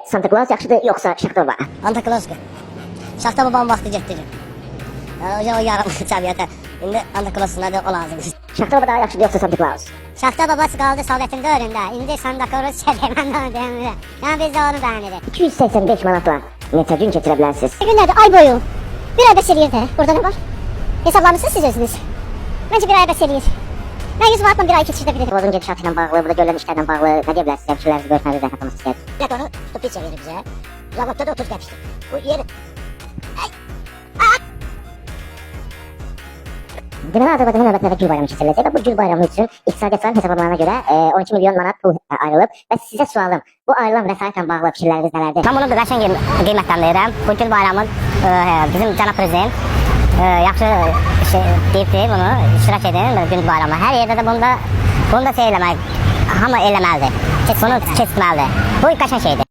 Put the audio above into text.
Santa Claus yaxşıdır yoxsa Şaxta baba? Santa Claus. Şaxta babamın vaxtı getdi. O yarım təbiətə. İndi Santa Claus'un adı o lazımdır. Şaxta baba daha yaxşıdır yoxsa Santa Claus? Şaxta babası qaldı Sovetin dövründə. İndi Santa Claus çəkəmən onu demirəm. Yəni biz də onu bəyənirik. 285 manatla neçə gün keçirə bilərsiniz? Günlərdir, ay boyu. Bir ay bəs eləyir də. Burada nə var? Hesablamışsınız siz özünüz. Məncə bir ay bəs eləyir. Mən 100 manatla bir ay keçirdə bilirim. Vazın gedişatı ilə bağlı, burada görülən işlərlə bağlı nə deyə bilərsiniz? Fikirlərinizi bölüşmənizi zəhmət olmasa istəyərdim. Bir onu tutub piç verir bizə. Laboratorda 30 qəpişdir. Bu yeri. Deməli Azərbaycanın növbətlərdə Gül bayramı keçiriləcək və bu Gül bayramı üçün iqtisadiyyatçıların hesablamalarına görə 12 milyon manat pul ayrılıb və sizə sualım, bu ayrılan vəsaitlə bağlı fikirləriniz nələrdir? Mən bunu qəşəng qiymətləndirirəm. Bu Gül bayramı bizim cənab prezident yaxşı deyibdir bunu, iştirak edin Gül bayramı. Hər yerdə də bunu da şey eləmək, hamı eləməlidir. Bunu keçməlidir. Bu qəşəng şeydir.